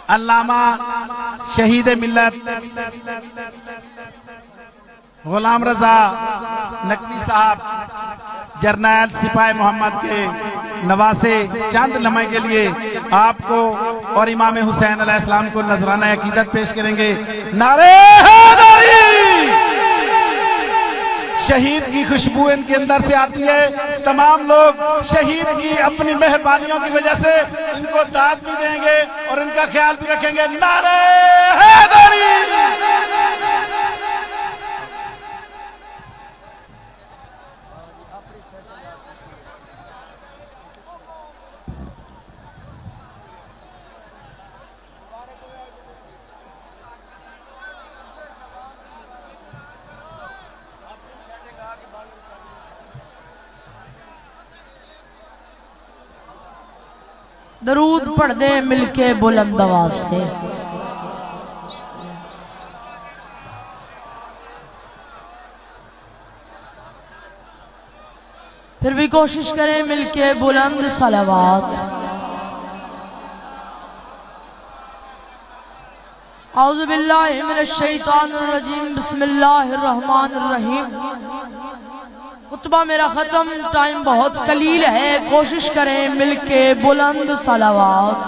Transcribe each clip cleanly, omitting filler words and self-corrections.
علامہ شہید ملت غلام رضا نقوی صاحب جرنیل سپاہی محمد کے نواسے چند لمحے کے لیے آپ کو اور امام حسین علیہ السلام کو نذرانہ عقیدت پیش کریں گے۔ نعرہ حیدری! شہید کی خوشبو ان کے اندر سے آتی ہے، تمام لوگ شہید کی اپنی مہربانیوں کی وجہ سے ان کو داد بھی دیں گے اور ان کا خیال بھی رکھیں گے۔ نعرہ حیدری! درود پڑھ دیں مل کے بلند آواز سے۔ پھر بھی کوشش کریں مل کے بلند صلوات۔ اعوذ باللہ من الشیطان الرجیم، بسم اللہ الرحمن الرحیم۔ خطبہ میرا ختم، ٹائم بہت قلیل ہے، کوشش کریں مل کے بلند صلوات۔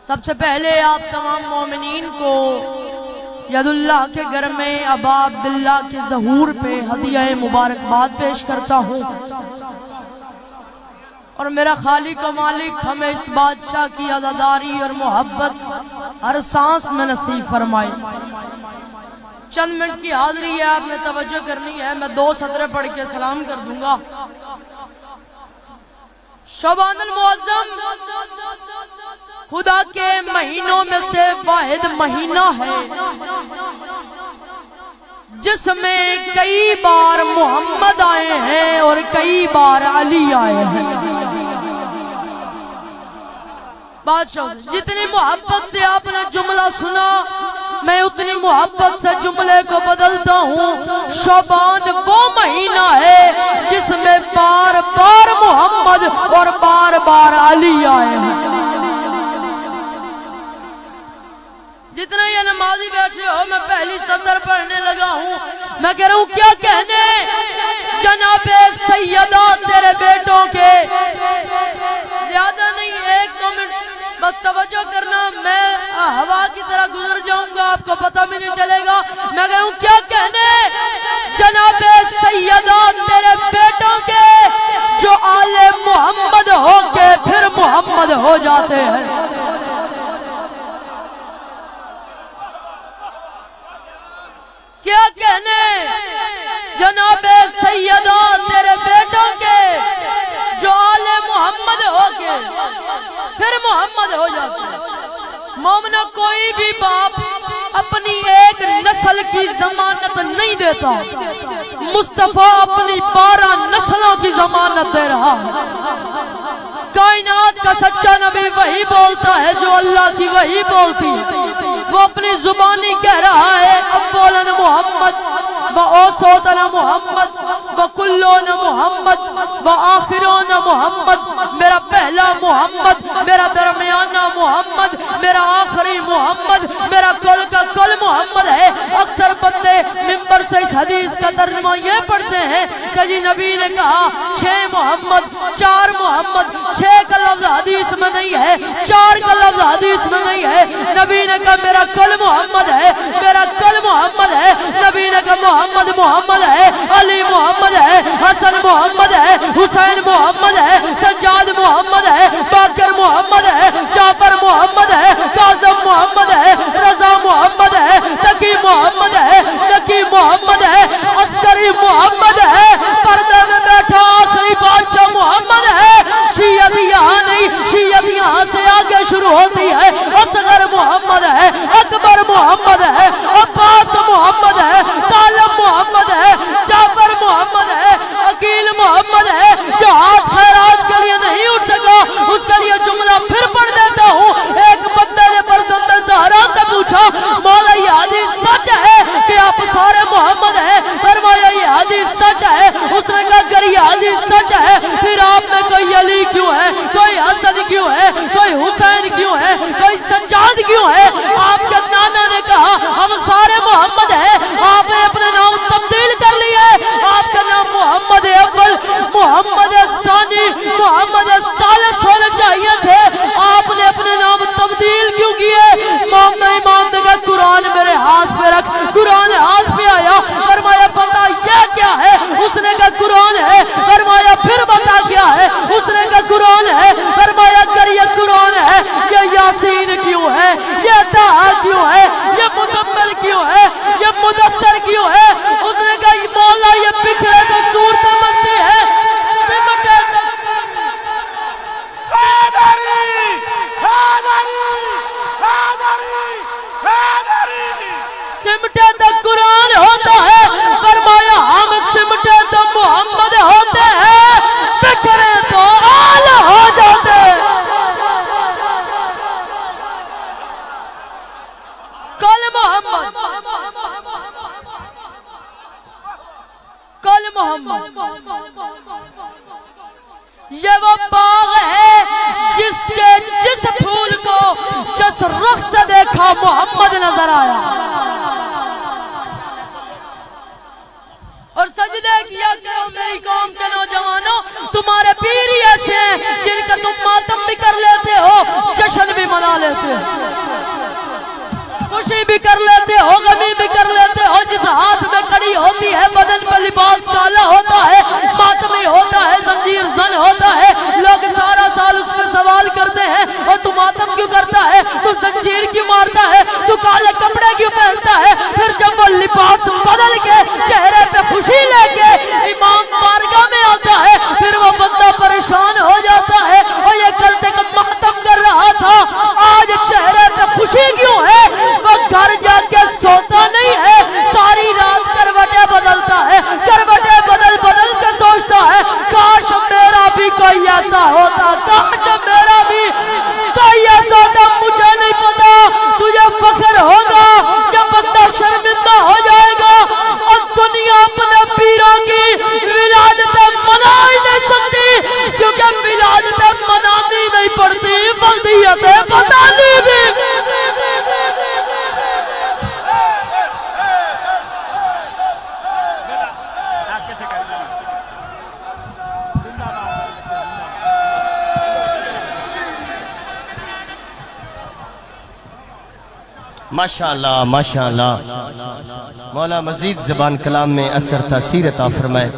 سب سے پہلے آپ تمام مومنین کو ید اللہ کے گھر میں ابا عبداللہ کے ظہور پہ ہدیہ مبارکباد پیش کرتا ہوں، اور میرا خالق و مالک ہمیں اس بادشاہ کی عزاداری اور محبت ہر سانس میں نصیب فرمائے۔ چند منٹ کی حاضری ہے، آپ نے توجہ کرنی ہے، میں 2 سطریں پڑھ کے سلام کر دوں گا۔ شعبان المعظم خدا کے مہینوں میں سے واحد مہینہ ہے جس میں کئی بار محمد آئے ہیں اور کئی بار علی آئے ہیں۔ بادشاہ جتنی محبت سے آپ نے جملہ سنا، میں اتنی محبت سے جملے کو بدلتا ہوں۔ شعبان وہ مہینہ ہے جس میں بار بار محمد اور بار بار علی آئے ہیں۔ جتنے یہ نمازی بیٹھے ہو، میں پہلی صدر پڑھنے لگا ہوں، میں کہہ رہا ہوں کیا کہنے جناب سیدہ تیرے بیٹوں کے، زیادہ نہیں 1-2 منٹ بس توجہ کرنا، میں ہوا کی طرح گزر جاؤں گا، آپ کو پتہ بھی نہیں چلے گا۔ میں کہہ رہا ہوں کیا کہنے جناب سیدہ تیرے بیٹوں کے جو آل محمد ہو کے پھر محمد ہو جاتے ہیں۔ کیا کہنے جناب سیدہ تیرے بیٹوں کے جو آل محمد ہو کے پھر محمد ہو جاتے ہیں۔ مومنہ کوئی بھی باپ اپنی ایک نسل کی ضمانت نہیں دیتا، مصطفیٰ اپنی 12 نسلوں کی ضمانت دے رہا ہے۔ کائنات کا سچا نبی وہی بولتا ہے جو اللہ کی وہی بولتی، وہ اپنی زبانی کہہ رہا ہے اولاً محمد وآخرون محمد وکلون محمد وآخرون محمد، میرا پہلا محمد، میرا درمیانہ محمد، میرا آخری محمد، میرا کل کا کل محمد ہے۔ اکثر بندے ممبر سے اس حدیث کا ترجمہ یہ پڑھتے ہیں کہ جی نبی نے کہا 6 محمد 4 محمد، 6 کا لفظ حدیث میں نہیں ہے، 4 کا لفظ حدیث میں نہیں ہے۔ نبی نے کہا میرا کل محمد ہے، میرا کل محمد ہے۔ نبی نے کہا محمد محمد ہے، علی محمد ہے، حسن محمد ہے، حسین محمد ہے، سجاد محمد ہے، باقر محمد ہے، جعفر محمد ہے، قاسم محمد ہے، رضا محمد ہے، تقی محمد ہے، نقی محمد ہے، عسکری محمد ہے، پردے میں بیٹھا آخری بادشاہ محمد ہے۔ شیعت یہاں نہیں، شیعت یہاں سے آگے شروع ہوتی ہے۔ اصغر محمد ہے، اکبر محمد ہے، عباس محمد ہے، طالب محمد ہے، جعفر محمد ہے، عقیل محمد ہے۔ جو ہاتھ خیرات کے لیے نہیں اٹھ سکا اس کے لیے جملہ پھر پڑھ دیتا ہوں۔ ایک بندے نے تھا محمد نظر آیا اور سجدے کیا کرو میری قوم کے نوجوانوں تمہارے پیر ہی ایسے ہیں جن کا تم ماتم بھی کر لیتے ہو جشن بھی منا لیتے ہو خوشی بھی کر لیتے ہو غمی بھی کر لیتے ہو جس ہاتھ میں کڑی ہوتی ہے بدن پر لباس کالا ہوتا ہے ماتمی ہوتا ہے زنجیر زن ہوتا ہے لوگ سارا سال اس پہ سوال کرتے ہیں اور تو ماتم کیوں کرتا ہے تو زنجیر کیوں مارتا ہے تو کالے کپڑے کیوں پہنتا ہے پھر جب وہ لباس بدل کے چہرے پہ خوشی لے کے امام بارگاہ میں آتا ہے پھر وہ بندہ پریشان ہو جاتا ہے اور یہ کل تک ماتم کر رہا تھا آج چہرے پہ خوشی کیوں ہے وہ گھر جا کے سوتا نہیں ہے ساری رات کروٹیں بدلتا ہے کروٹیں بدل بدل کے سوچتا ہے کاش میرا بھی کوئی ایسا ہوتا کاش میرا بھی کوئی ایسا ہوتا مجھے نہیں پتا تجھے فخر ہوگا جب بندہ شرمندہ ہو جائے گا اور دنیا اپنے پیروں کی ولادتیں منا ہی نہیں سکتی کیونکہ ولادتیں منانی نہیں پڑتی بلدیتیں بتانی بھی ماشاءاللہ ماشاءاللہ مولا مزید زبان کلام میں اثر تاثیر عطا فرمائے